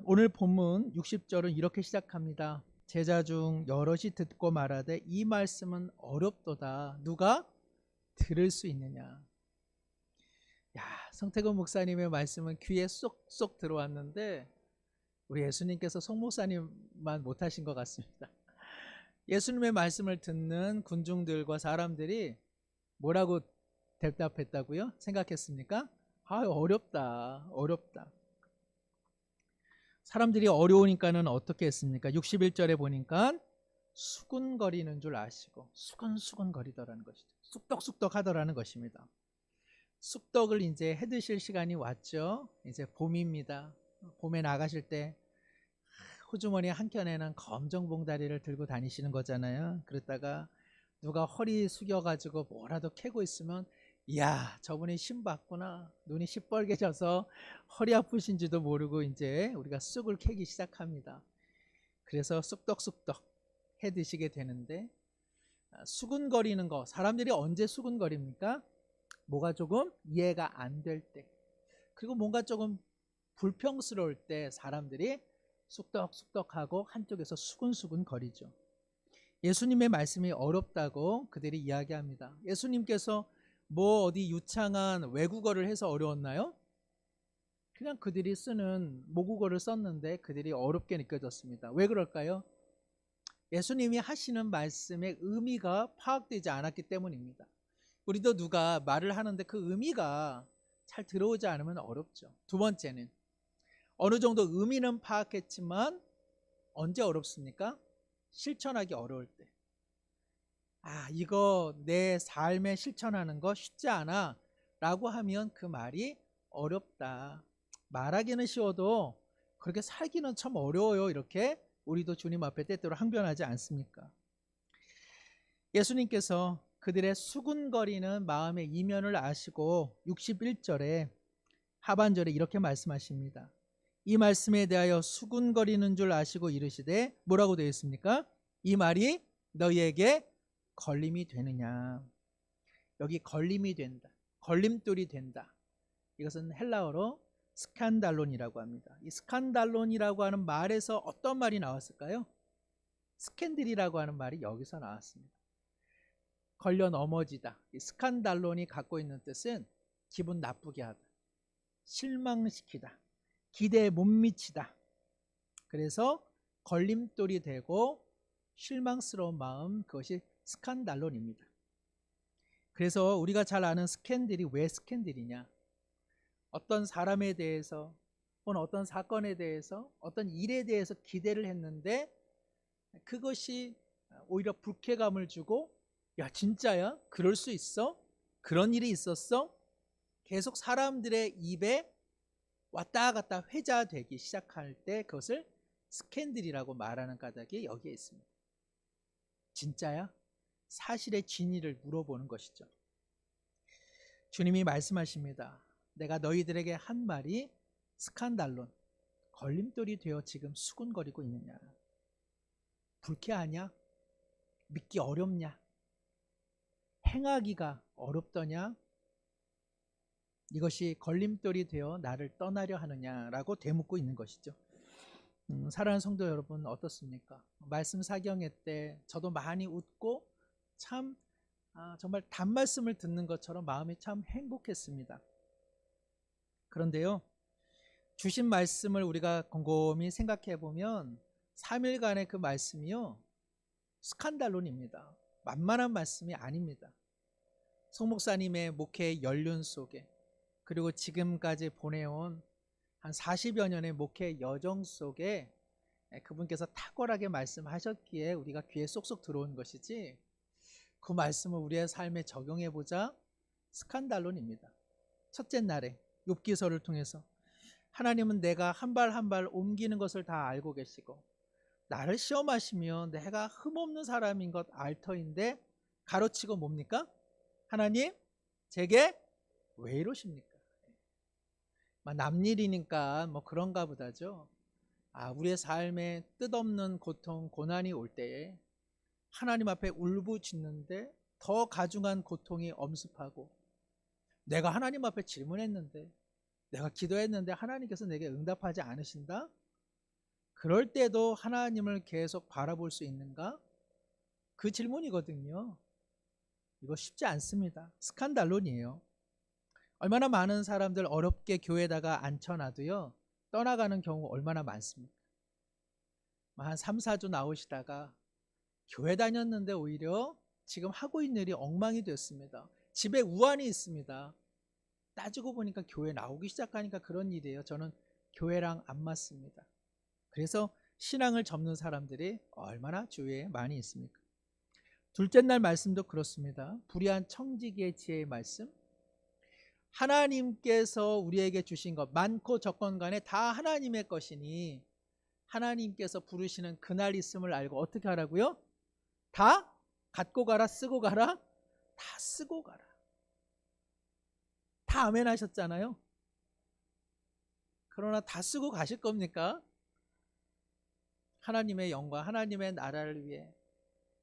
오늘 본문 60절은 이렇게 시작합니다. 제자 중 여럿이 듣고 말하되 이 말씀은 어렵도다. 누가 들을 수 있느냐. 야, 성태근 목사님의 말씀은 귀에 쏙쏙 들어왔는데 우리 예수님께서 송 목사님만 못하신 것 같습니다. 예수님의 말씀을 듣는 군중들과 사람들이 뭐라고 대답했다고요? 생각했습니까? 어렵다, 어렵다. 사람들이 어려우니까는 어떻게 했습니까? 61절에 보니까 수군거리는 줄 아시고 수근수근 거리더라는 것이죠. 쑥떡쑥떡 하더라는 것입니다. 쑥떡을 이제 해 드실 시간이 왔죠. 이제 봄입니다. 봄에 나가실 때 호주머니 한켠에는 검정 봉다리를 들고 다니시는 거잖아요. 그러다가 누가 허리 숙여가지고 뭐라도 캐고 있으면 이야, 저분이 신봤구나. 눈이 시뻘개져서 허리 아프신지도 모르고 이제 우리가 쑥을 캐기 시작합니다. 그래서 쑥떡쑥떡 해 드시게 되는데, 수근거리는 거, 사람들이 언제 수근거립니까? 뭐가 조금 이해가 안 될 때, 그리고 뭔가 조금 불평스러울 때 사람들이 쑥떡쑥떡하고 한쪽에서 수근수근 거리죠. 예수님의 말씀이 어렵다고 그들이 이야기합니다. 예수님께서 뭐 어디 유창한 외국어를 해서 어려웠나요? 그냥 그들이 쓰는 모국어를 썼는데 그들이 어렵게 느껴졌습니다. 왜 그럴까요? 예수님이 하시는 말씀의 의미가 파악되지 않았기 때문입니다. 우리도 누가 말을 하는데 그 의미가 잘 들어오지 않으면 어렵죠. 두 번째는 어느 정도 의미는 파악했지만 언제 어렵습니까? 실천하기 어려울 때. 이거 내 삶에 실천하는 거 쉽지 않아 라고 하면 그 말이 어렵다. 말하기는 쉬워도 그렇게 살기는 참 어려워요. 이렇게 우리도 주님 앞에 때때로 항변하지 않습니까? 예수님께서 그들의 수군거리는 마음의 이면을 아시고 61절에 하반절에 이렇게 말씀하십니다. 이 말씀에 대하여 수군거리는 줄 아시고 이르시되 뭐라고 되어 있습니까? 이 말이 너희에게 걸림이 되느냐. 여기 걸림이 된다, 걸림돌이 된다. 이것은 헬라어로 스칸달론이라고 합니다. 이 스칸달론이라고 하는 말에서 어떤 말이 나왔을까요? 스캔들이라고 하는 말이 여기서 나왔습니다. 걸려 넘어지다. 이 스칸달론이 갖고 있는 뜻은 기분 나쁘게 하다, 실망시키다, 기대에 못 미치다. 그래서 걸림돌이 되고 실망스러운 마음, 그것이 스칸달론입니다. 그래서 우리가 잘 아는 스캔들이 왜 스캔들이냐? 어떤 사람에 대해서 혹은 어떤 사건에 대해서 어떤 일에 대해서 기대를 했는데 그것이 오히려 불쾌감을 주고, 야 진짜야? 그럴 수 있어? 그런 일이 있었어? 계속 사람들의 입에 왔다 갔다 회자되기 시작할 때 그것을 스캔들이라고 말하는 까닭이 여기에 있습니다. 진짜야? 사실의 진위를 물어보는 것이죠. 주님이 말씀하십니다. 내가 너희들에게 한 말이 스칸달론, 걸림돌이 되어 지금 수군거리고 있느냐? 불쾌하냐? 믿기 어렵냐? 행하기가 어렵더냐? 이것이 걸림돌이 되어 나를 떠나려 하느냐라고 되묻고 있는 것이죠. 사랑하는 성도 여러분, 어떻습니까? 말씀 사경회 때 저도 많이 웃고 참 정말 단말씀을 듣는 것처럼 마음이 참 행복했습니다. 그런데요, 주신 말씀을 우리가 곰곰이 생각해 보면 3일간의 그 말씀이요, 스칸달론입니다. 만만한 말씀이 아닙니다. 송 목사님의 목회 연륜 속에, 그리고 지금까지 보내온 한 40여 년의 목회 여정 속에 그분께서 탁월하게 말씀하셨기에 우리가 귀에 쏙쏙 들어온 것이지, 그 말씀을 우리의 삶에 적용해보자, 스칸달론입니다. 첫째 날에 욥기서를 통해서 하나님은 내가 한 발 한 발 옮기는 것을 다 알고 계시고 나를 시험하시며 내가 흠없는 사람인 것 알 터인데 가로치고 뭡니까? 하나님 제게 왜 이러십니까? 남일이니까 뭐 그런가 보다죠. 우리의 삶에 뜻없는 고통, 고난이 올 때에 하나님 앞에 울부짖는데 더 가중한 고통이 엄습하고, 내가 하나님 앞에 질문했는데, 내가 기도했는데 하나님께서 내게 응답하지 않으신다? 그럴 때도 하나님을 계속 바라볼 수 있는가? 그 질문이거든요. 이거 쉽지 않습니다. 스칸달론이에요. 얼마나 많은 사람들 어렵게 교회에다가 앉혀놔도요, 떠나가는 경우 얼마나 많습니까? 한 3, 4주 나오시다가 교회 다녔는데 오히려 지금 하고 있는 일이 엉망이 됐습니다. 집에 우환이 있습니다. 따지고 보니까 교회 나오기 시작하니까 그런 일이에요. 저는 교회랑 안 맞습니다. 그래서 신앙을 접는 사람들이 얼마나 주위에 많이 있습니까? 둘째 날 말씀도 그렇습니다. 불의한 청지기의 지혜의 말씀. 하나님께서 우리에게 주신 것 많고 적건 간에 다 하나님의 것이니 하나님께서 부르시는 그날 있음을 알고 어떻게 하라고요? 다 갖고 가라, 쓰고 가라, 다 쓰고 가라. 다 아멘 하셨잖아요. 그러나 다 쓰고 가실 겁니까? 하나님의 영광, 하나님의 나라를 위해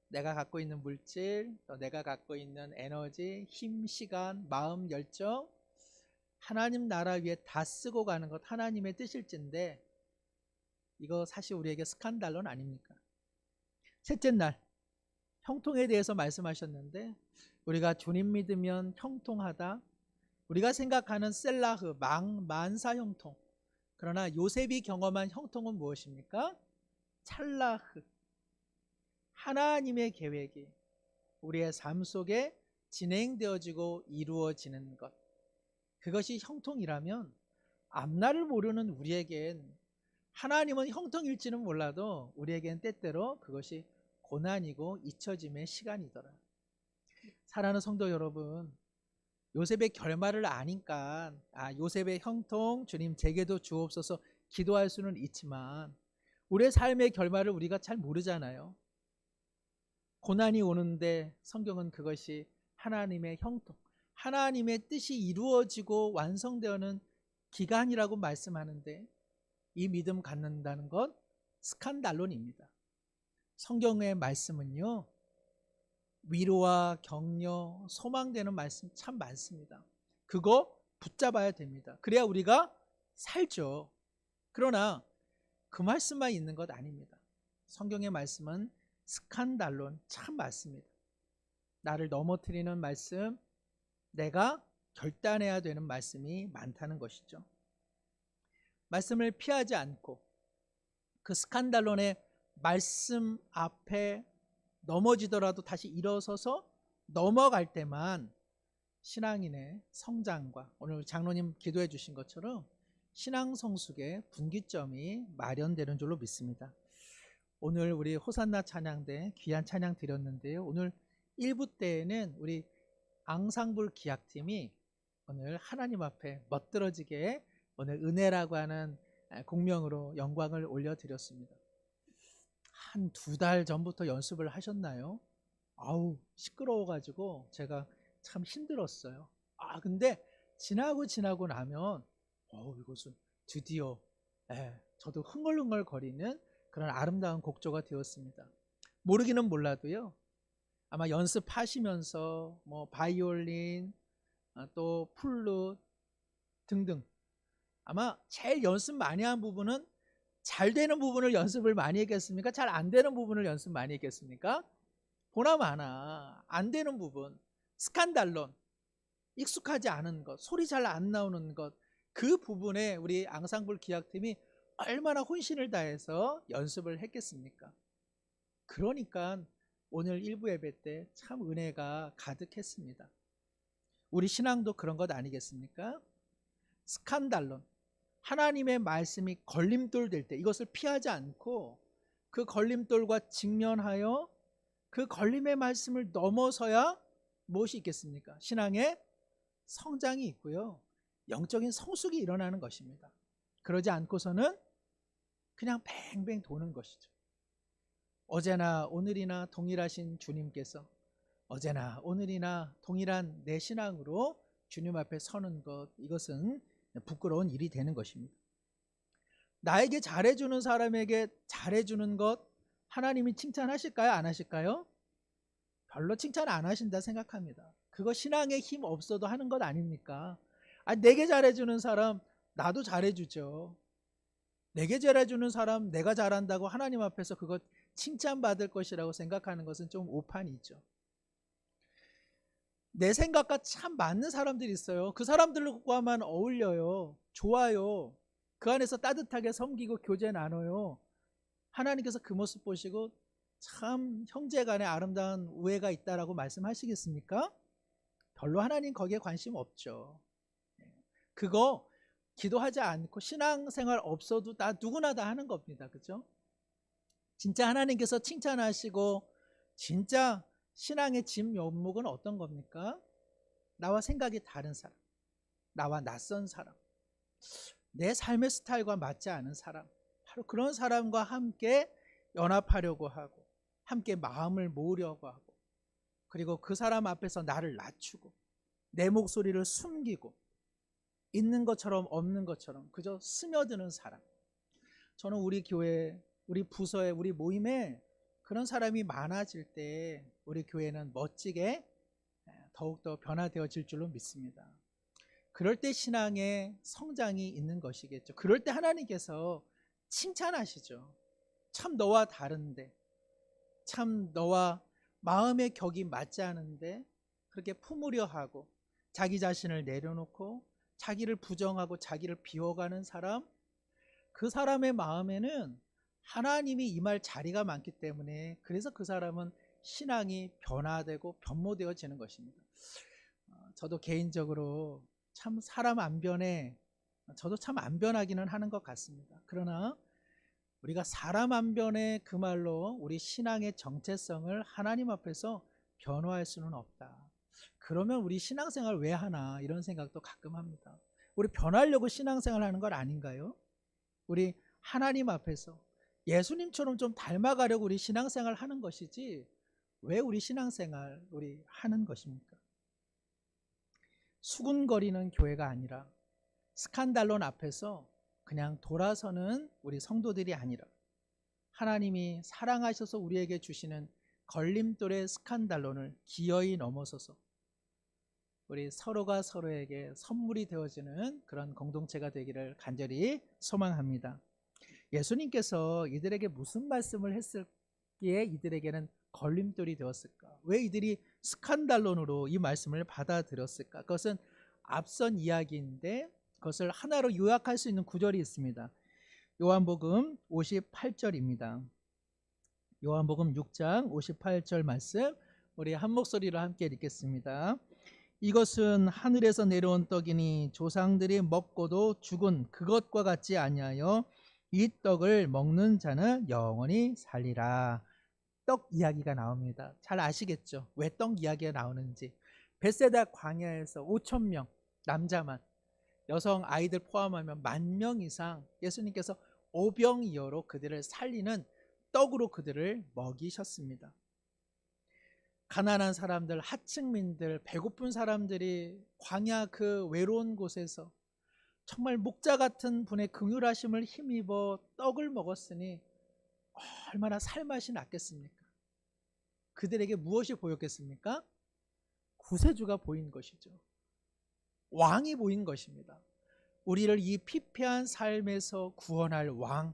내가 갖고 있는 물질, 또 내가 갖고 있는 에너지, 힘, 시간, 마음, 열정, 하나님 나라 위해 다 쓰고 가는 것 하나님의 뜻일진데 이거 사실 우리에게 스칸달론 아닙니까? 셋째 날 형통에 대해서 말씀하셨는데 우리가 주님 믿으면 형통하다. 우리가 생각하는 셀라흐, 만사 형통. 그러나 요셉이 경험한 형통은 무엇입니까? 찰라흐. 하나님의 계획이 우리의 삶 속에 진행되어지고 이루어지는 것. 그것이 형통이라면 앞날을 모르는 우리에겐 하나님은 형통일지는 몰라도 우리에겐 때때로 그것이 고난이고 잊혀짐의 시간이더라. 사랑하는 성도 여러분, 요셉의 결말을 아니까 요셉의 형통 주님 제게도 주옵소서 기도할 수는 있지만 우리의 삶의 결말을 우리가 잘 모르잖아요. 고난이 오는데 성경은 그것이 하나님의 형통, 하나님의 뜻이 이루어지고 완성되는 기간이라고 말씀하는데 이 믿음 갖는다는 것 스칸달론입니다. 성경의 말씀은요, 위로와 격려, 소망되는 말씀 참 많습니다. 그거 붙잡아야 됩니다. 그래야 우리가 살죠. 그러나 그 말씀만 있는 것 아닙니다. 성경의 말씀은 스칸달론 참 많습니다. 나를 넘어뜨리는 말씀, 내가 결단해야 되는 말씀이 많다는 것이죠. 말씀을 피하지 않고 그 스칸달론의 말씀 앞에 넘어지더라도 다시 일어서서 넘어갈 때만 신앙인의 성장과 오늘 장로님 기도해 주신 것처럼 신앙 성숙의 분기점이 마련되는 줄로 믿습니다. 오늘 우리 호산나 찬양대 귀한 찬양 드렸는데요. 오늘 1부 때에는 우리 앙상블 기악팀이 오늘 하나님 앞에 멋들어지게 오늘 은혜라고 하는 공명으로 영광을 올려드렸습니다. 한 2달 전부터 연습을 하셨나요? 아우 시끄러워가지고 제가 참 힘들었어요. 근데 지나고 나면 이것은 드디어 저도 흥얼흥얼 거리는 그런 아름다운 곡조가 되었습니다. 모르기는 몰라도요, 아마 연습하시면서 뭐 바이올린 또 플룻 등등 아마 제일 연습 많이 한 부분은 잘 되는 부분을 연습을 많이 했겠습니까? 잘 안 되는 부분을 연습 많이 했겠습니까? 보나마나 안 되는 부분, 스칸달론, 익숙하지 않은 것, 소리 잘 안 나오는 것, 그 부분에 우리 앙상블 기악팀이 얼마나 혼신을 다해서 연습을 했겠습니까? 그러니까 오늘 1부 예배 때 참 은혜가 가득했습니다. 우리 신앙도 그런 것 아니겠습니까? 스칸달론, 하나님의 말씀이 걸림돌 될 때 이것을 피하지 않고 그 걸림돌과 직면하여 그 걸림의 말씀을 넘어서야 무엇이 있겠습니까? 신앙의 성장이 있고요, 영적인 성숙이 일어나는 것입니다. 그러지 않고서는 그냥 뱅뱅 도는 것이죠. 어제나 오늘이나 동일하신 주님께서 어제나 오늘이나 동일한 내 신앙으로 주님 앞에 서는 것, 이것은 부끄러운 일이 되는 것입니다. 나에게 잘해주는 사람에게 잘해주는 것 하나님이 칭찬하실까요? 안 하실까요? 별로 칭찬 안 하신다 생각합니다. 그거 신앙의 힘 없어도 하는 것 아닙니까? 내게 잘해주는 사람 나도 잘해주죠. 내게 잘해주는 사람, 내가 잘한다고 하나님 앞에서 그것 칭찬받을 것이라고 생각하는 것은 좀 오판이죠. 내 생각과 참 맞는 사람들이 있어요. 그 사람들과만 어울려요. 좋아요. 그 안에서 따뜻하게 섬기고 교제 나눠요. 하나님께서 그 모습 보시고 참 형제간에 아름다운 우애가 있다라고 말씀하시겠습니까? 별로 하나님 거기에 관심 없죠. 그거 기도하지 않고 신앙생활 없어도 누구나 다 하는 겁니다. 그죠? 진짜 하나님께서 칭찬하시고 진짜 신앙의 진 면목은 어떤 겁니까? 나와 생각이 다른 사람, 나와 낯선 사람, 내 삶의 스타일과 맞지 않은 사람, 바로 그런 사람과 함께 연합하려고 하고 함께 마음을 모으려고 하고, 그리고 그 사람 앞에서 나를 낮추고 내 목소리를 숨기고 있는 것처럼 없는 것처럼 그저 스며드는 사람. 저는 우리 교회, 우리 부서에, 우리 모임에 그런 사람이 많아질 때 우리 교회는 멋지게 더욱더 변화되어질 줄로 믿습니다. 그럴 때 신앙의 성장이 있는 것이겠죠. 그럴 때 하나님께서 칭찬하시죠. 참 너와 다른데, 참 너와 마음의 격이 맞지 않은데 그렇게 품으려 하고 자기 자신을 내려놓고 자기를 부정하고 자기를 비워가는 사람, 그 사람의 마음에는 하나님이 임할 자리가 많기 때문에 그래서 그 사람은 신앙이 변화되고 변모되어지는 것입니다. 저도 개인적으로 참 사람 안 변해, 저도 참 안 변하기는 하는 것 같습니다. 그러나 우리가 사람 안 변해 그 말로 우리 신앙의 정체성을 하나님 앞에서 변화할 수는 없다. 그러면 우리 신앙생활 왜 하나 이런 생각도 가끔 합니다. 우리 변하려고 신앙생활 하는 건 아닌가요? 우리 하나님 앞에서 예수님처럼 좀 닮아가려고 우리 신앙생활 하는 것이지 왜 우리 신앙생활 우리 하는 것입니까? 수군거리는 교회가 아니라 스칸달론 앞에서 그냥 돌아서는 우리 성도들이 아니라 하나님이 사랑하셔서 우리에게 주시는 걸림돌의 스칸달론을 기어이 넘어서서 우리 서로가 서로에게 선물이 되어지는 그런 공동체가 되기를 간절히 소망합니다. 예수님께서 이들에게 무슨 말씀을 했을기에 이들에게는 걸림돌이 되었을까? 왜 이들이 스칸달론으로 이 말씀을 받아들였을까? 그것은 앞선 이야기인데 그것을 하나로 요약할 수 있는 구절이 있습니다. 요한복음 58절입니다. 요한복음 6장 58절 말씀 우리 한 목소리로 함께 읽겠습니다. 이것은 하늘에서 내려온 떡이니 조상들이 먹고도 죽은 그것과 같지 아니하여 이 떡을 먹는 자는 영원히 살리라. 떡 이야기가 나옵니다. 잘 아시겠죠? 왜 떡 이야기가 나오는지. 벳세다 광야에서 5,000명 남자만, 여성 아이들 포함하면 10,000명 이상 예수님께서 오병이어로 그들을 살리는 떡으로 그들을 먹이셨습니다. 가난한 사람들, 하층민들, 배고픈 사람들이 광야 그 외로운 곳에서 정말 목자 같은 분의 긍휼하심을 힘입어 떡을 먹었으니 얼마나 살맛이 났겠습니까? 그들에게 무엇이 보였겠습니까? 구세주가 보인 것이죠. 왕이 보인 것입니다. 우리를 이 피폐한 삶에서 구원할 왕,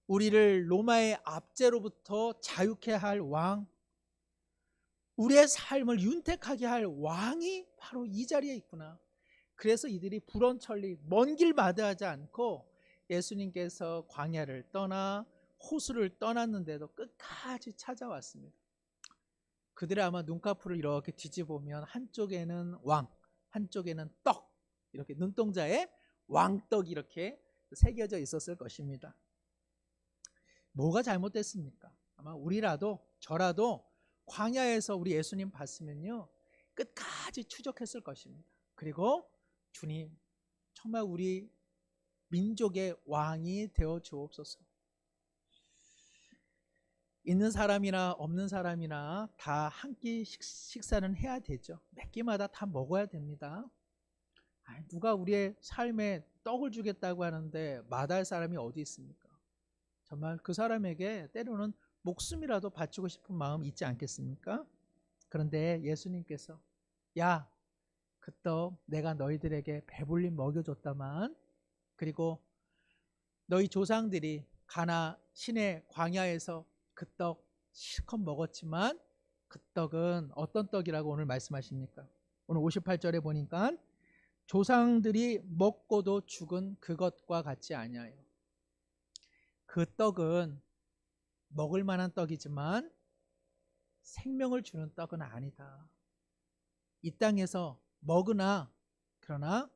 우리를 로마의 압제로부터 자유케 할 왕, 우리의 삶을 윤택하게 할 왕이 바로 이 자리에 있구나. 그래서 이들이 불언천리 먼 길 마다하지 않고 예수님께서 광야를 떠나 호수를 떠났는데도 끝까지 찾아왔습니다. 그들의 아마 눈꺼풀을 이렇게 뒤집으면 한쪽에는 왕, 한쪽에는 떡, 이렇게 눈동자에 왕떡이 이렇게 새겨져 있었을 것입니다. 뭐가 잘못됐습니까? 아마 우리라도 저라도 광야에서 우리 예수님 봤으면요 끝까지 추적했을 것입니다. 그리고 주님 정말 우리 민족의 왕이 되어 주옵소서. 있는 사람이나 없는 사람이나 다 한 끼 식사는 해야 되죠. 몇 끼마다 다 먹어야 됩니다. 누가 우리의 삶에 떡을 주겠다고 하는데 마다할 사람이 어디 있습니까? 정말 그 사람에게 때로는 목숨이라도 바치고 싶은 마음 있지 않겠습니까? 그런데 예수님께서 야, 그 떡 내가 너희들에게 배불리 먹여줬다만, 그리고 너희 조상들이 가나 시내 광야에서 그 떡 실컷 먹었지만 그 떡은 어떤 떡이라고 오늘 말씀하십니까? 오늘 58절에 보니까 조상들이 먹고도 죽은 그것과 같지 아니하여. 그 떡은 먹을 만한 떡이지만 생명을 주는 떡은 아니다. 이 땅에서 먹으나 그러나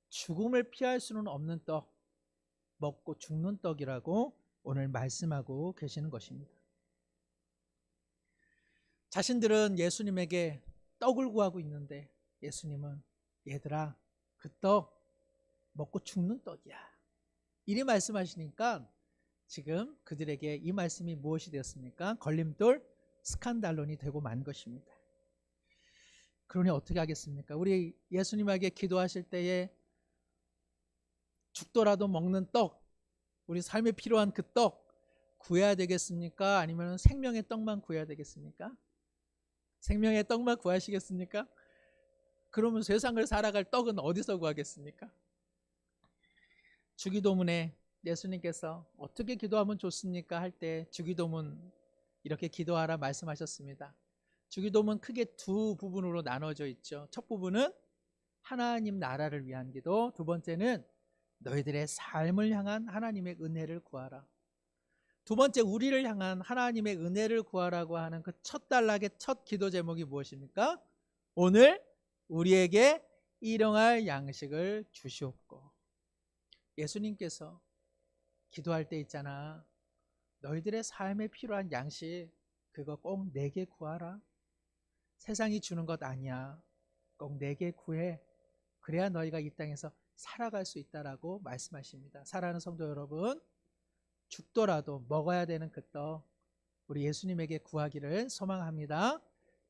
죽음을 피할 수는 없는 떡, 먹고 죽는 떡이라고 오늘 말씀하고 계시는 것입니다. 자신들은 예수님에게 떡을 구하고 있는데 예수님은 얘들아 그 떡 먹고 죽는 떡이야 이리 말씀하시니까 지금 그들에게 이 말씀이 무엇이 되었습니까? 걸림돌, 스칸달론이 되고 만 것입니다. 그러니 어떻게 하겠습니까? 우리 예수님에게 기도하실 때에 죽더라도 먹는 떡, 우리 삶에 필요한 그 떡 구해야 되겠습니까? 아니면 생명의 떡만 구해야 되겠습니까? 생명의 떡만 구하시겠습니까? 그러면 세상을 살아갈 떡은 어디서 구하겠습니까? 주기도문에 예수님께서 어떻게 기도하면 좋습니까? 할 때 주기도문 이렇게 기도하라 말씀하셨습니다. 주기도문 크게 두 부분으로 나눠져 있죠. 첫 부분은 하나님 나라를 위한 기도, 두 번째는 너희들의 삶을 향한 하나님의 은혜를 구하라. 두 번째 우리를 향한 하나님의 은혜를 구하라고 하는 그 첫 단락의 첫 기도 제목이 무엇입니까? 오늘 우리에게 일용할 양식을 주시옵고. 예수님께서 기도할 때 있잖아, 너희들의 삶에 필요한 양식 그거 꼭 내게 구하라. 세상이 주는 것 아니야. 꼭 내게 구해. 그래야 너희가 이 땅에서 살아갈 수 있다라고 말씀하십니다. 사랑하는 성도 여러분, 죽더라도 먹어야 되는 그 떡 우리 예수님에게 구하기를 소망합니다.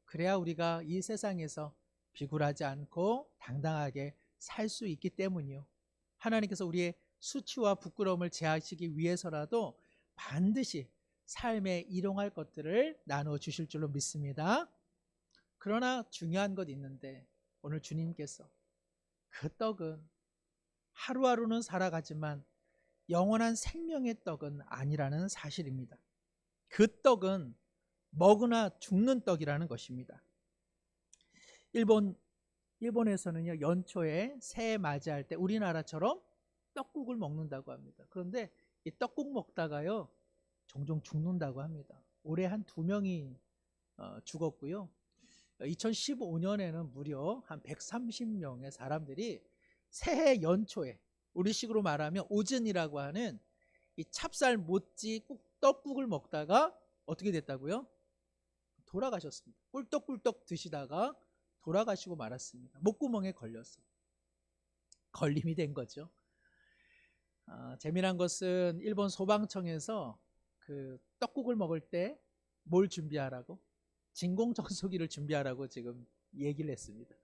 그래야 우리가 이 세상에서 비굴하지 않고 당당하게 살 수 있기 때문이요. 하나님께서 우리의 수치와 부끄러움을 제하시기 위해서라도 반드시 삶에 일용할 것들을 나누어 주실 줄로 믿습니다. 그러나 중요한 것 있는데 오늘 주님께서 그 떡은 하루하루는 살아가지만 영원한 생명의 떡은 아니라는 사실입니다. 그 떡은 먹으나 죽는 떡이라는 것입니다. 일본에서는요, 연초에 새해 맞이할 때 우리나라처럼 떡국을 먹는다고 합니다. 그런데 이 떡국 먹다가요 종종 죽는다고 합니다. 올해 한 2명이 죽었고요. 2015년에는 무려 한 130명의 사람들이 새해 연초에 우리식으로 말하면 오전이라고 하는 이 찹쌀 모찌 떡국을 먹다가 어떻게 됐다고요? 돌아가셨습니다. 꿀떡꿀떡 드시다가 돌아가시고 말았습니다. 목구멍에 걸렸어요. 걸림이 된 거죠. 재미난 것은 일본 소방청에서 그 떡국을 먹을 때 뭘 준비하라고? 진공청소기를 준비하라고 지금 얘기를 했습니다.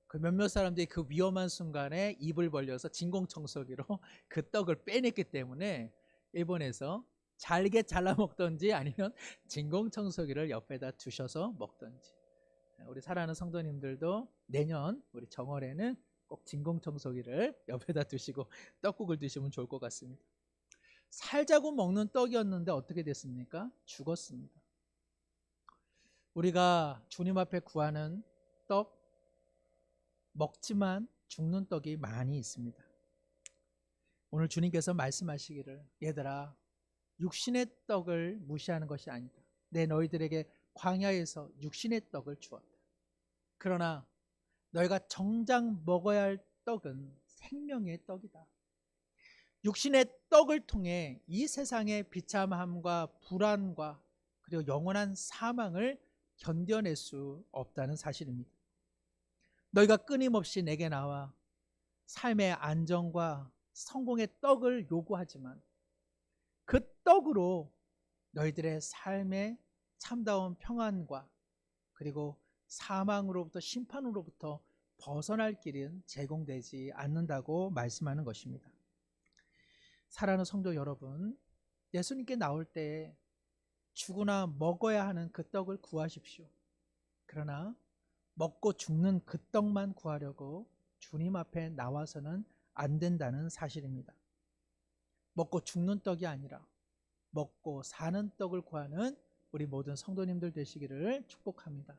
그 몇몇 사람들이 그 위험한 순간에 입을 벌려서 진공청소기로 그 떡을 빼냈기 때문에 일본에서 잘게 잘라 먹던지 아니면 진공청소기를 옆에다 두셔서 먹던지. 우리 사랑하는 성도님들도 내년 우리 정월에는 꼭 진공청소기를 옆에다 두시고 떡국을 드시면 좋을 것 같습니다. 살자고 먹는 떡이었는데 어떻게 됐습니까? 죽었습니다. 우리가 주님 앞에 구하는 떡, 먹지만 죽는 떡이 많이 있습니다. 오늘 주님께서 말씀하시기를 얘들아 육신의 떡을 무시하는 것이 아니다. 내 너희들에게 광야에서 육신의 떡을 주었다. 그러나 너희가 정작 먹어야 할 떡은 생명의 떡이다. 육신의 떡을 통해 이 세상의 비참함과 불안과 그리고 영원한 사망을 견뎌낼 수 없다는 사실입니다. 너희가 끊임없이 내게 나와 삶의 안정과 성공의 떡을 요구하지만 그 떡으로 너희들의 삶의 참다운 평안과 그리고 사망으로부터 심판으로부터 벗어날 길은 제공되지 않는다고 말씀하는 것입니다. 사랑하는 성도 여러분, 예수님께 나올 때 죽으나 먹어야 하는 그 떡을 구하십시오. 그러나 먹고 죽는 그 떡만 구하려고 주님 앞에 나와서는 안 된다는 사실입니다. 먹고 죽는 떡이 아니라 먹고 사는 떡을 구하는 우리 모든 성도님들 되시기를 축복합니다.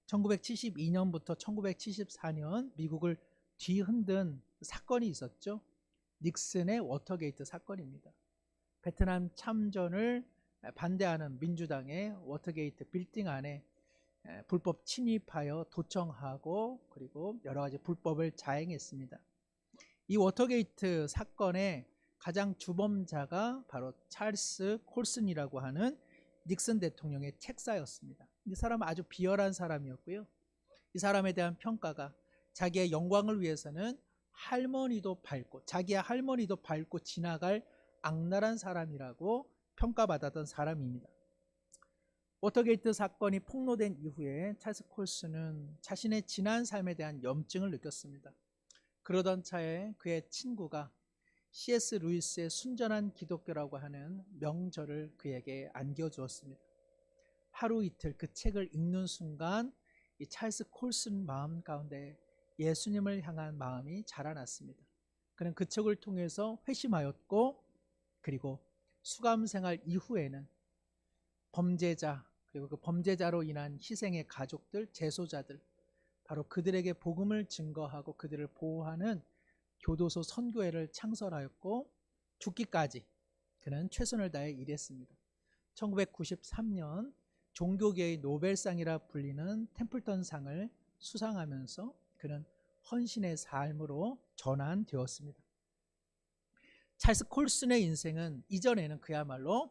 1972년부터 1974년 미국을 뒤흔든 사건이 있었죠. 닉슨의 워터게이트 사건입니다. 베트남 참전을 반대하는 민주당의 워터게이트 빌딩 안에 불법 침입하여 도청하고 그리고 여러 가지 불법을 자행했습니다. 이 워터게이트 사건의 가장 주범자가 바로 찰스 콜슨이라고 하는 닉슨 대통령의 책사였습니다. 이 사람은 아주 비열한 사람이었고요. 이 사람에 대한 평가가 자기의 영광을 위해서는 자기의 할머니도 밟고 지나갈 악랄한 사람이라고 평가받았던 사람입니다. 워터게이트 사건이 폭로된 이후에 찰스 콜슨은 자신의 지난 삶에 대한 염증을 느꼈습니다. 그러던 차에 그의 친구가 C.S. 루이스의 순전한 기독교라고 하는 명절을 그에게 안겨주었습니다. 하루 이틀 그 책을 읽는 순간 이 찰스 콜슨 마음 가운데 예수님을 향한 마음이 자라났습니다. 그는 그 책을 통해서 회심하였고 그리고 수감생활 이후에는 범죄자 그리고 그 범죄자로 인한 희생의 가족들, 재소자들 바로 그들에게 복음을 증거하고 그들을 보호하는 교도소 선교회를 창설하였고 죽기까지 그는 최선을 다해 일했습니다. 1993년 종교계의 노벨상이라 불리는 템플턴상을 수상하면서 그는 헌신의 삶으로 전환되었습니다. 찰스 콜슨의 인생은 이전에는 그야말로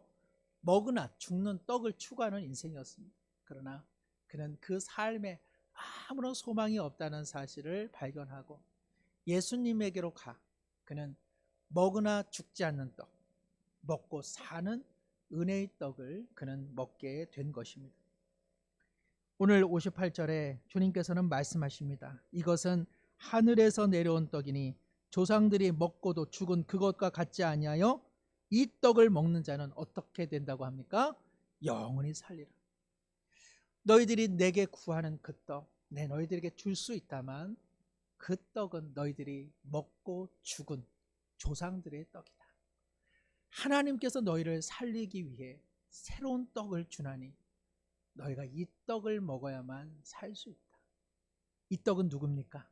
먹으나 죽는 떡을 추구하는 인생이었습니다. 그러나 그는 그 삶에 아무런 소망이 없다는 사실을 발견하고 예수님에게로 가 그는 먹으나 죽지 않는 떡, 먹고 사는 은혜의 떡을 그는 먹게 된 것입니다. 오늘 58절에 주님께서는 말씀하십니다. 이것은 하늘에서 내려온 떡이니 조상들이 먹고도 죽은 그것과 같지 아니하여 이 떡을 먹는 자는 어떻게 된다고 합니까? 영원히 살리라. 너희들이 내게 구하는 그 떡, 내 너희들에게 줄 수 있다만 그 떡은 너희들이 먹고 죽은 조상들의 떡이다. 하나님께서 너희를 살리기 위해 새로운 떡을 주나니 너희가 이 떡을 먹어야만 살 수 있다. 이 떡은 누굽니까?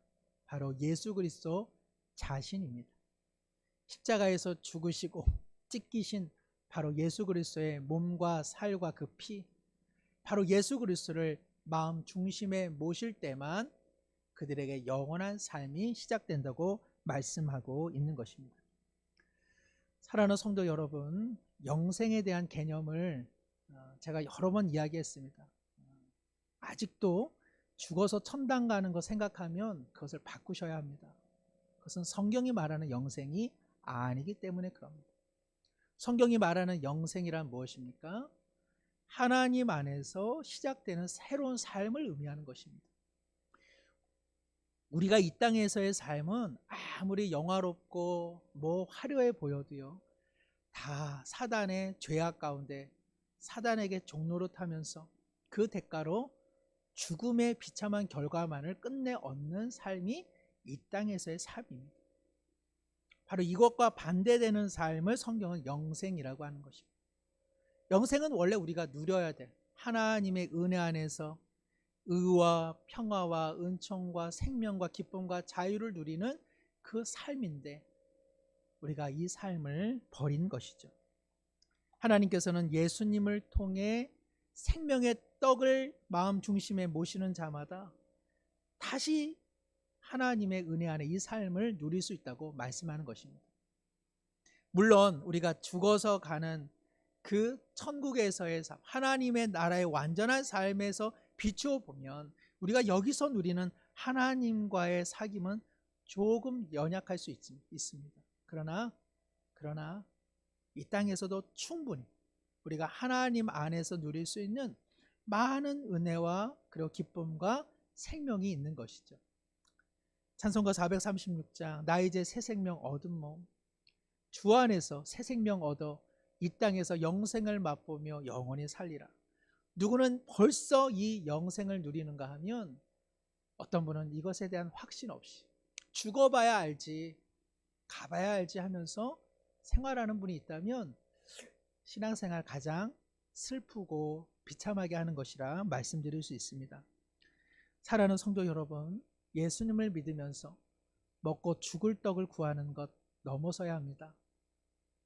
바로 예수 그리스도 자신입니다. 십자가에서 죽으시고 찢기신 바로 예수 그리스도의 몸과 살과 그 피, 바로 예수 그리스도를 마음 중심에 모실 때만 그들에게 영원한 삶이 시작된다고 말씀하고 있는 것입니다. 사랑하는 성도 여러분, 영생에 대한 개념을 제가 여러 번 이야기했습니다. 아직도 죽어서 천당 가는 거 생각하면 그것을 바꾸셔야 합니다. 그것은 성경이 말하는 영생이 아니기 때문에 그럽니다. 성경이 말하는 영생이란 무엇입니까? 하나님 안에서 시작되는 새로운 삶을 의미하는 것입니다. 우리가 이 땅에서의 삶은 아무리 영화롭고 화려해 보여도요, 다 사단의 죄악 가운데 사단에게 종로로 타면서 그 대가로 죽음의 비참한 결과만을 끝내 얻는 삶이 이 땅에서의 삶입니다. 바로 이것과 반대되는 삶을 성경은 영생이라고 하는 것입니다. 영생은 원래 우리가 누려야 될 하나님의 은혜 안에서 의와 평화와 은총과 생명과 기쁨과 자유를 누리는 그 삶인데 우리가 이 삶을 버린 것이죠. 하나님께서는 예수님을 통해 생명의 떡을 마음 중심에 모시는 자마다 다시 하나님의 은혜 안에 이 삶을 누릴 수 있다고 말씀하는 것입니다. 물론 우리가 죽어서 가는 그 천국에서의 삶, 하나님의 나라의 완전한 삶에서 비추어 보면 우리가 여기서 누리는 하나님과의 사귐은 조금 연약할 수 있습니다. 그러나 이 땅에서도 충분히 우리가 하나님 안에서 누릴 수 있는 많은 은혜와 그리고 기쁨과 생명이 있는 것이죠. 찬송가 436장 나 이제 새 생명 얻은 몸, 주 안에서 새 생명 얻어 이 땅에서 영생을 맛보며 영원히 살리라. 누구는 벌써 이 영생을 누리는가 하면 어떤 분은 이것에 대한 확신 없이 죽어봐야 알지, 가봐야 알지 하면서 생활하는 분이 있다면 신앙생활 가장 슬프고 비참하게 하는 것이라 말씀드릴 수 있습니다. 사랑하는 성도 여러분, 예수님을 믿으면서 먹고 죽을 떡을 구하는 것 넘어서야 합니다.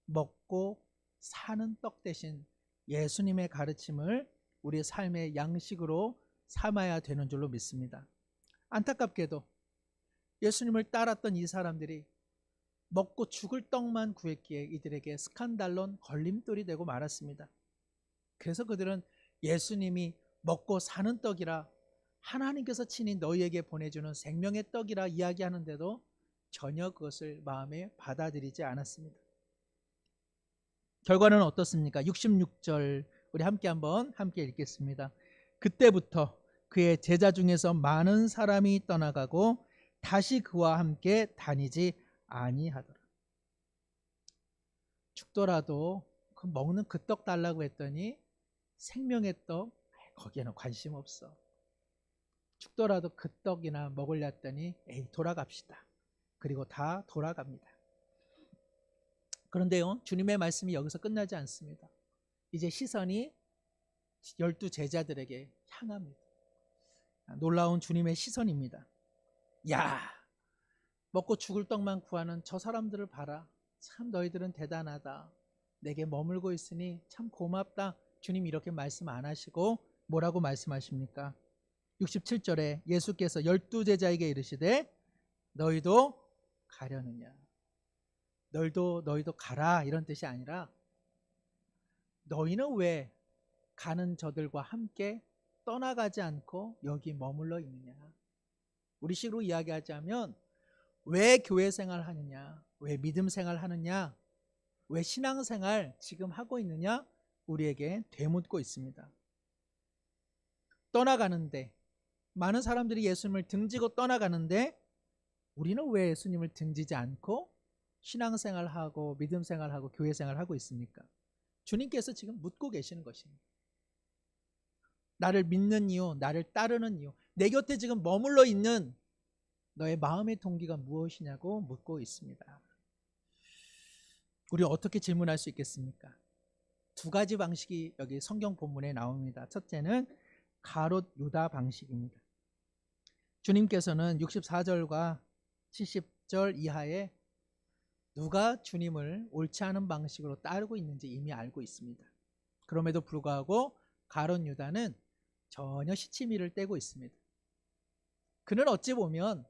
먹고 사는 떡 대신 예수님의 가르침을 우리 삶의 양식으로 삼아야 되는 줄로 믿습니다. 안타깝게도 예수님을 따랐던 이 사람들이 먹고 죽을 떡만 구했기에 이들에게 스칸달론 걸림돌이 되고 말았습니다. 그래서 그들은 예수님이 먹고 사는 떡이라, 하나님께서 친히 너희에게 보내주는 생명의 떡이라 이야기하는데도 전혀 그것을 마음에 받아들이지 않았습니다. 결과는 어떻습니까? 66절 우리 함께 읽겠습니다. 그때부터 그의 제자 중에서 많은 사람이 떠나가고 다시 그와 함께 다니지 아니하더라. 죽더라도 그 먹는 그 떡 달라고 했더니 생명의 떡, 거기에는 관심 없어. 죽더라도 그 떡이나 먹으려 했더니 돌아갑시다. 그리고 다 돌아갑니다. 그런데요, 주님의 말씀이 여기서 끝나지 않습니다. 이제 시선이 12 제자들에게 향합니다. 놀라운 주님의 시선입니다. 야, 먹고 죽을 떡만 구하는 저 사람들을 봐라. 참 너희들은 대단하다. 내게 머물고 있으니 참 고맙다. 주님 이렇게 말씀 안 하시고 뭐라고 말씀하십니까? 67절에 예수께서 12 제자에게 이르시되 너희도 가려느냐. 너희도 가라 이런 뜻이 아니라 너희는 왜 가는 저들과 함께 떠나가지 않고 여기 머물러 있느냐. 우리식으로 이야기하자면 왜 교회 생활 하느냐, 왜 믿음 생활 하느냐, 왜 신앙 생활 지금 하고 있느냐 우리에게 되묻고 있습니다. 떠나가는데 많은 사람들이 예수님을 등지고 떠나가는데 우리는 왜 예수님을 등지지 않고 신앙생활하고 믿음 생활하고 교회 생활하고 있습니까? 주님께서 지금 묻고 계시는 것입니다. 나를 믿는 이유, 나를 따르는 이유, 내 곁에 지금 머물러 있는 너의 마음의 동기가 무엇이냐고 묻고 있습니다. 우리 어떻게 질문할 수 있겠습니까? 두 가지 방식이 여기 성경 본문에 나옵니다. 첫째는 가롯 유다 방식입니다. 주님께서는 64절과 70절 이하에 누가 주님을 옳지 않은 방식으로 따르고 있는지 이미 알고 있습니다. 그럼에도 불구하고 가롯 유다는 전혀 시치미를 떼고 있습니다. 그는 어찌 보면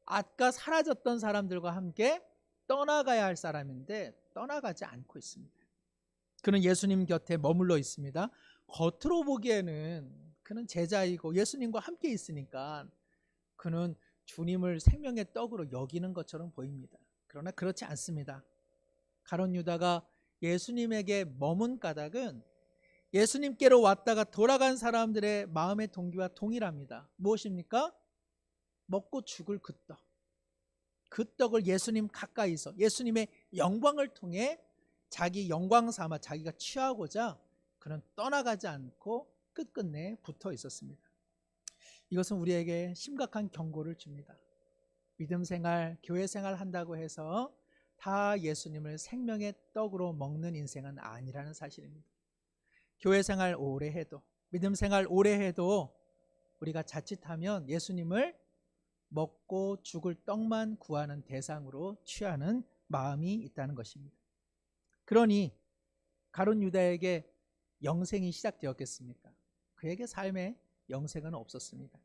아까 사라졌던 사람들과 함께 떠나가야 할 사람인데 떠나가지 않고 있습니다. 그는 예수님 곁에 머물러 있습니다. 겉으로 보기에는 그는 제자이고 예수님과 함께 있으니까 그는 주님을 생명의 떡으로 여기는 것처럼 보입니다. 그러나 그렇지 않습니다. 가롯 유다가 예수님에게 머문 까닭은 예수님께로 왔다가 돌아간 사람들의 마음의 동기와 동일합니다. 무엇입니까? 먹고 죽을 그 떡. 그 떡을 예수님 가까이서 예수님의 영광을 통해 자기 영광 삼아 자기가 취하고자 그는 떠나가지 않고 끝끝내 붙어 있었습니다. 이것은 우리에게 심각한 경고를 줍니다. 믿음 생활, 교회 생활 한다고 해서 다 예수님을 생명의 떡으로 먹는 인생은 아니라는 사실입니다. 교회 생활 오래 해도, 믿음 생활 오래 해도 우리가 자칫하면 예수님을 먹고 죽을 떡만 구하는 대상으로 취하는 마음이 있다는 것입니다. 그러니 가롯 유다에게 영생이 시작되었겠습니까? 그에게 삶의 영생은 없었습니다.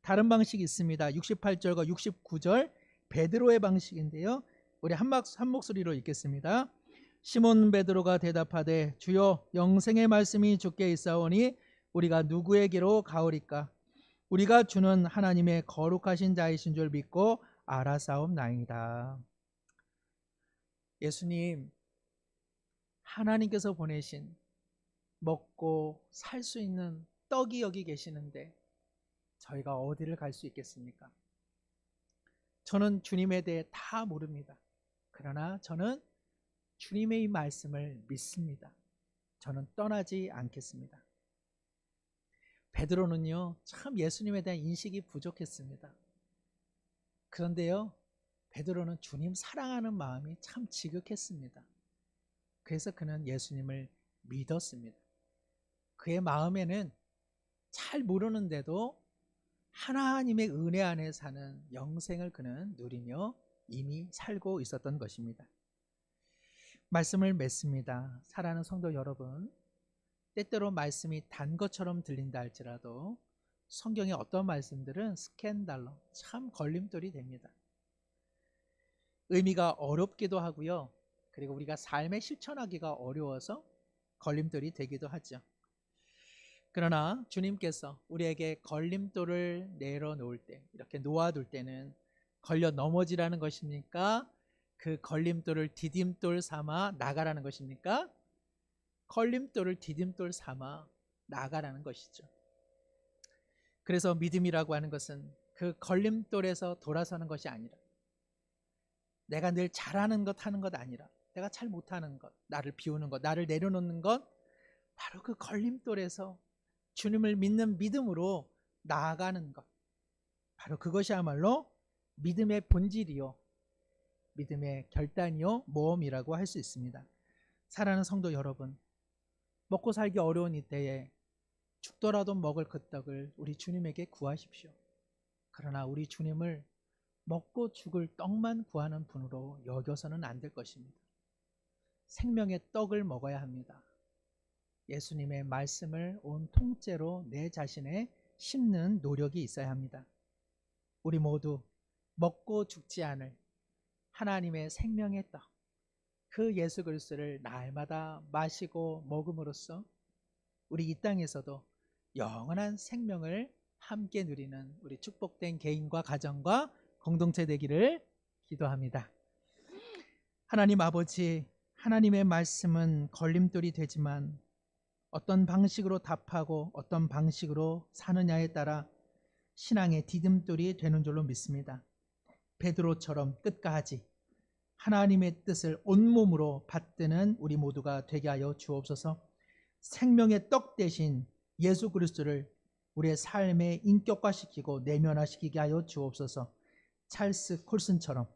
다른 방식이 있습니다. 68절과 69절 베드로의 방식인데요. 우리 한 목소리로 읽겠습니다. 시몬 베드로가 대답하되 주여 영생의 말씀이 주께 있사오니 우리가 누구에게로 가오리까? 우리가 주는 하나님의 거룩하신 자이신 줄 믿고 알아사옵나이다. 예수님, 하나님께서 보내신 먹고 살 수 있는 떡이 여기 계시는데 저희가 어디를 갈 수 있겠습니까? 저는 주님에 대해 다 모릅니다. 그러나 저는 주님의 이 말씀을 믿습니다. 저는 떠나지 않겠습니다. 베드로는요, 참 예수님에 대한 인식이 부족했습니다. 그런데요, 베드로는 주님 사랑하는 마음이 참 지극했습니다. 그래서 그는 예수님을 믿었습니다. 그의 마음에는 잘 모르는데도 하나님의 은혜 안에 사는 영생을 그는 누리며 이미 살고 있었던 것입니다. 말씀을 맺습니다. 사랑하는 성도 여러분, 때때로 말씀이 단 것처럼 들린다 할지라도 성경의 어떤 말씀들은 스캔달러, 참 걸림돌이 됩니다. 의미가 어렵기도 하고요. 그리고 우리가 삶에 실천하기가 어려워서 걸림돌이 되기도 하죠. 그러나 주님께서 우리에게 걸림돌을 내려놓을 때, 이렇게 놓아둘 때는 걸려 넘어지라는 것입니까? 그 걸림돌을 디딤돌 삼아 나가라는 것입니까? 걸림돌을 디딤돌 삼아 나가라는 것이죠. 그래서 믿음이라고 하는 것은 그 걸림돌에서 돌아서는 것이 아니라, 내가 늘 잘하는 것 하는 것 아니라, 내가 잘 못하는 것, 나를 비우는 것, 나를 내려놓는 것, 바로 그 걸림돌에서 주님을 믿는 믿음으로 나아가는 것, 바로 그것이야말로 믿음의 본질이요, 믿음의 결단이요, 모험이라고 할 수 있습니다. 사랑하는 성도 여러분, 먹고 살기 어려운 이때에 죽더라도 먹을 그 떡을 우리 주님에게 구하십시오. 그러나 우리 주님을 먹고 죽을 떡만 구하는 분으로 여겨서는 안 될 것입니다. 생명의 떡을 먹어야 합니다. 예수님의 말씀을 온 통째로 내 자신에 심는 노력이 있어야 합니다. 우리 모두 먹고 죽지 않을 하나님의 생명의 떡, 그 예수 그리스도를 날마다 마시고 먹음으로써 우리 이 땅에서도 영원한 생명을 함께 누리는 우리 축복된 개인과 가정과 공동체 되기를 기도합니다. 하나님 아버지, 하나님의 말씀은 걸림돌이 되지만 어떤 방식으로 답하고 어떤 방식으로 사느냐에 따라 신앙의 디딤돌이 되는 줄로 믿습니다. 베드로처럼 끝까지 하나님의 뜻을 온몸으로 받드는 우리 모두가 되게 하여 주옵소서. 생명의 떡 대신 예수 그리스도를 우리의 삶에 인격화시키고 내면화시키게 하여 주옵소서. 찰스 콜슨처럼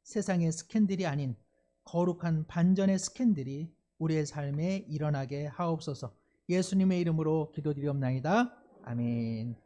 세상의 스캔들이 아닌 거룩한 반전의 스캔들이 우리의 삶에 일어나게 하옵소서. 예수님의 이름으로 기도드리옵나이다. 아멘.